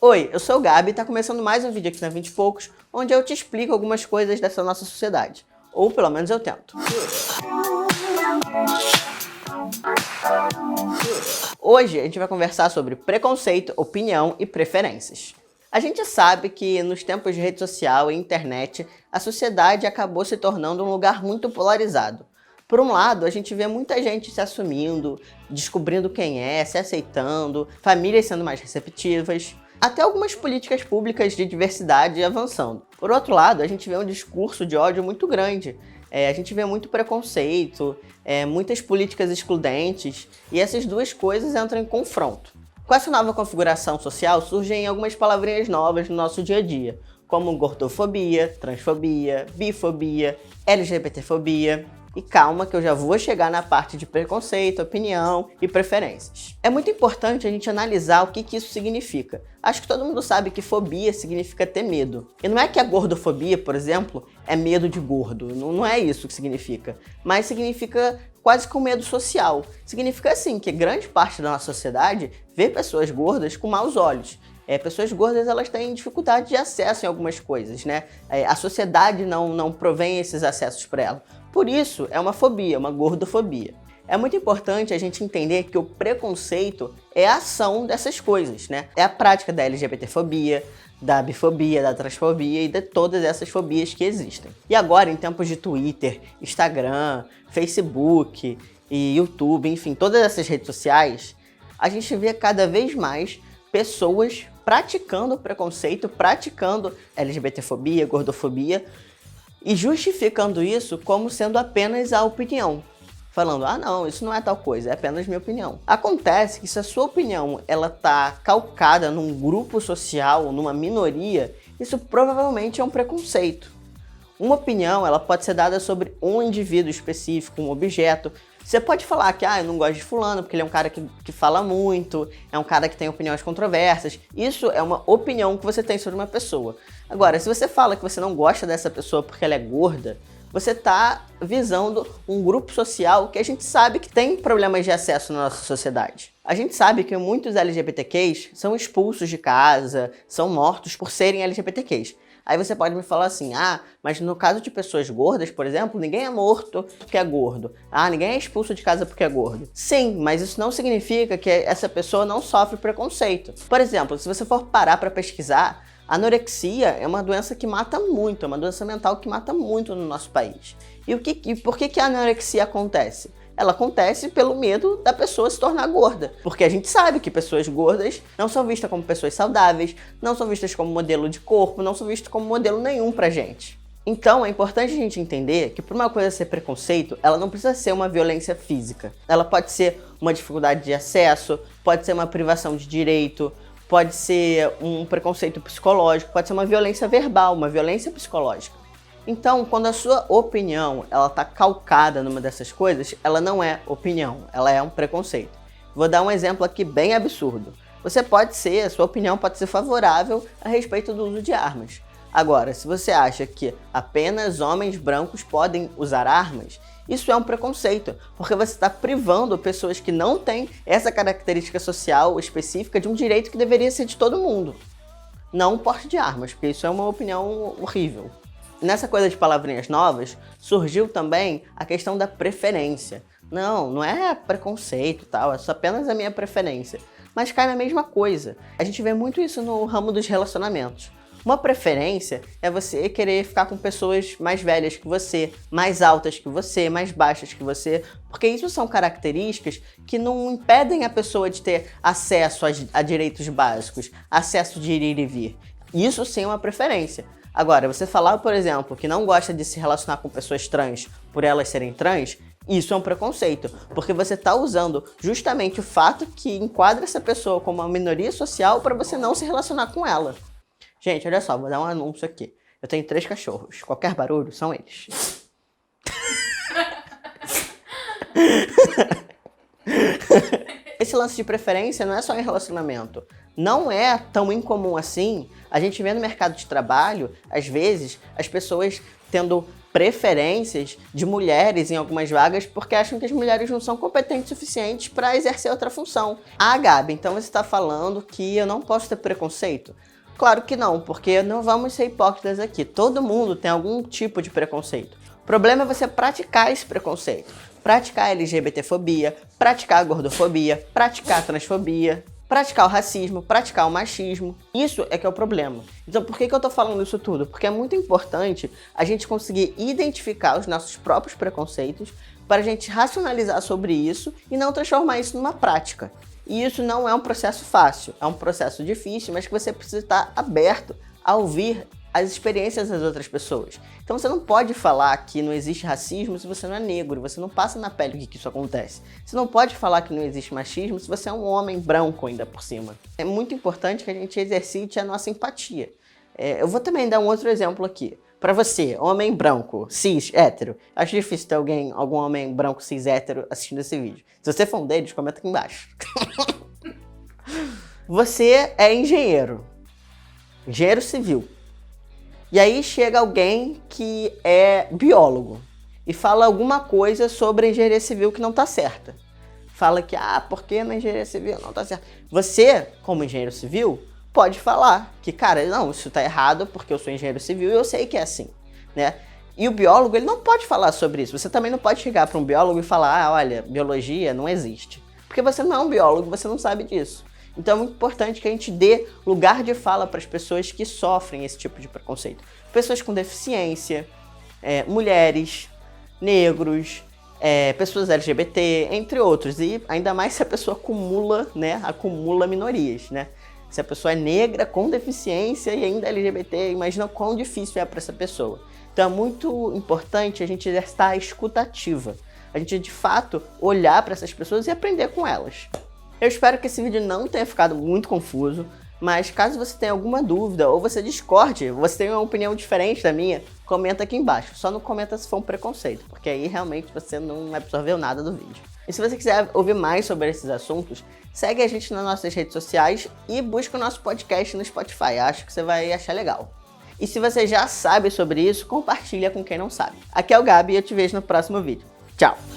Oi, eu sou o Gabi e tá começando mais um vídeo aqui na 20 e poucos, onde eu te explico algumas coisas dessa nossa sociedade. Ou pelo menos eu tento. Hoje a gente vai conversar sobre preconceito, opinião e preferências. A gente sabe que nos tempos de rede social e internet, a sociedade acabou se tornando um lugar muito polarizado. Por um lado, a gente vê muita gente se assumindo, descobrindo quem é, se aceitando, famílias sendo mais receptivas, até algumas políticas públicas de diversidade avançando. Por outro lado, a gente vê um discurso de ódio muito grande. A gente vê muito preconceito, muitas políticas excludentes, e essas duas coisas entram em confronto. Com essa nova configuração social, surgem algumas palavrinhas novas no nosso dia a dia, como gordofobia, transfobia, bifobia, LGBTfobia. E calma que eu já vou chegar na parte de preconceito, opinião e preferências. É muito importante a gente analisar o que isso significa. Acho que todo mundo sabe que fobia significa ter medo. E não é que a gordofobia, por exemplo, é medo de gordo. Não é isso que significa. Mas significa quase que um medo social. Significa assim que grande parte da nossa sociedade vê pessoas gordas com maus olhos. Pessoas gordas, elas têm dificuldade de acesso em algumas coisas, né? A sociedade não provém esses acessos para ela. Por isso, é uma fobia, uma gordofobia. É muito importante a gente entender que o preconceito é a ação dessas coisas, né? É a prática da LGBTfobia, da bifobia, da transfobia e de todas essas fobias que existem. E agora, em tempos de Twitter, Instagram, Facebook e YouTube, enfim, todas essas redes sociais, a gente vê cada vez mais pessoas praticando preconceito, praticando LGBTfobia, gordofobia e justificando isso como sendo apenas a opinião. Falando, não, isso não é tal coisa, é apenas minha opinião. Acontece que se a sua opinião ela tá calcada num grupo social, numa minoria, isso provavelmente é um preconceito. Uma opinião ela pode ser dada sobre um indivíduo específico, um objeto. Você pode falar que eu não gosto de fulano porque ele é um cara que fala muito, é um cara que tem opiniões controversas. Isso é uma opinião que você tem sobre uma pessoa. Agora, se você fala que você não gosta dessa pessoa porque ela é gorda, você está visando um grupo social que a gente sabe que tem problemas de acesso na nossa sociedade. A gente sabe que muitos LGBTQs são expulsos de casa, são mortos por serem LGBTQs. Aí você pode me falar assim, mas no caso de pessoas gordas, por exemplo, ninguém é morto porque é gordo. Ninguém é expulso de casa porque é gordo. Sim, mas isso não significa que essa pessoa não sofre preconceito. Por exemplo, se você for parar para pesquisar, a anorexia é uma doença que mata muito, é uma doença mental que mata muito no nosso país. E por que a anorexia acontece? Ela acontece pelo medo da pessoa se tornar gorda. Porque a gente sabe que pessoas gordas não são vistas como pessoas saudáveis, não são vistas como modelo de corpo, não são vistas como modelo nenhum pra gente. Então é importante a gente entender que por uma coisa ser preconceito, ela não precisa ser uma violência física. Ela pode ser uma dificuldade de acesso, pode ser uma privação de direito, pode ser um preconceito psicológico, pode ser uma violência verbal, uma violência psicológica. Então, quando a sua opinião ela está calcada numa dessas coisas, ela não é opinião, ela é um preconceito. Vou dar um exemplo aqui bem absurdo. A sua opinião pode ser favorável a respeito do uso de armas. Agora, se você acha que apenas homens brancos podem usar armas, isso é um preconceito, porque você está privando pessoas que não têm essa característica social específica de um direito que deveria ser de todo mundo. Não o porte de armas, porque isso é uma opinião horrível. Nessa coisa de palavrinhas novas, surgiu também a questão da preferência. Não é preconceito e tal, é só apenas a minha preferência. Mas cai na mesma coisa. A gente vê muito isso no ramo dos relacionamentos. Uma preferência é você querer ficar com pessoas mais velhas que você, mais altas que você, mais baixas que você, porque isso são características que não impedem a pessoa de ter acesso a direitos básicos, acesso de ir e vir. Isso sim é uma preferência. Agora, você falar, por exemplo, que não gosta de se relacionar com pessoas trans por elas serem trans, isso é um preconceito, porque você está usando justamente o fato que enquadra essa pessoa como uma minoria social para você não se relacionar com ela. Gente, olha só, vou dar um anúncio aqui. Eu tenho 3 cachorros. Qualquer barulho, são eles. Esse lance de preferência não é só em relacionamento. Não é tão incomum assim. A gente vê no mercado de trabalho, às vezes, as pessoas tendo preferências de mulheres em algumas vagas porque acham que as mulheres não são competentes o suficiente para exercer outra função. Ah, Gabi, então você está falando que eu não posso ter preconceito? Claro que não, porque não vamos ser hipócritas aqui. Todo mundo tem algum tipo de preconceito. O problema é você praticar esse preconceito. Praticar a LGBTfobia, praticar a gordofobia, praticar a transfobia, praticar o racismo, praticar o machismo. Isso é que é o problema. Então por que eu tô falando isso tudo? Porque é muito importante a gente conseguir identificar os nossos próprios preconceitos para a gente racionalizar sobre isso e não transformar isso numa prática. E isso não é um processo fácil, é um processo difícil, mas que você precisa estar aberto a ouvir as experiências das outras pessoas. Então você não pode falar que não existe racismo se você não é negro, você não passa na pele o que isso acontece. Você não pode falar que não existe machismo se você é um homem branco ainda por cima. É muito importante que a gente exercite a nossa empatia. Eu vou também dar um outro exemplo aqui. Para você, homem branco, cis, hétero, acho difícil ter algum homem branco, cis, hétero assistindo esse vídeo. Se você for um deles, comenta aqui embaixo. Você é engenheiro civil. E aí chega alguém que é biólogo e fala alguma coisa sobre a engenharia civil que não está certa. Fala que, porque na engenharia civil não está certo. Você, como engenheiro civil, pode falar que, cara, não, isso está errado porque eu sou engenheiro civil e eu sei que é assim, né? E o biólogo, ele não pode falar sobre isso. Você também não pode chegar para um biólogo e falar, olha, biologia não existe. Porque você não é um biólogo, você não sabe disso. Então é muito importante que a gente dê lugar de fala para as pessoas que sofrem esse tipo de preconceito. Pessoas com deficiência, mulheres, negros, pessoas LGBT, entre outros. E ainda mais se a pessoa acumula minorias, né? Se a pessoa é negra, com deficiência e ainda LGBT, imagina quão difícil é para essa pessoa. Então é muito importante a gente exercitar a escutativa. A gente, de fato, olhar para essas pessoas e aprender com elas. Eu espero que esse vídeo não tenha ficado muito confuso, mas caso você tenha alguma dúvida ou você discorde, você tenha uma opinião diferente da minha, comenta aqui embaixo. Só não comenta se for um preconceito, porque aí realmente você não absorveu nada do vídeo. E se você quiser ouvir mais sobre esses assuntos, segue a gente nas nossas redes sociais e busca o nosso podcast no Spotify. Acho que você vai achar legal. E se você já sabe sobre isso, compartilha com quem não sabe. Aqui é o Gabi e eu te vejo no próximo vídeo. Tchau!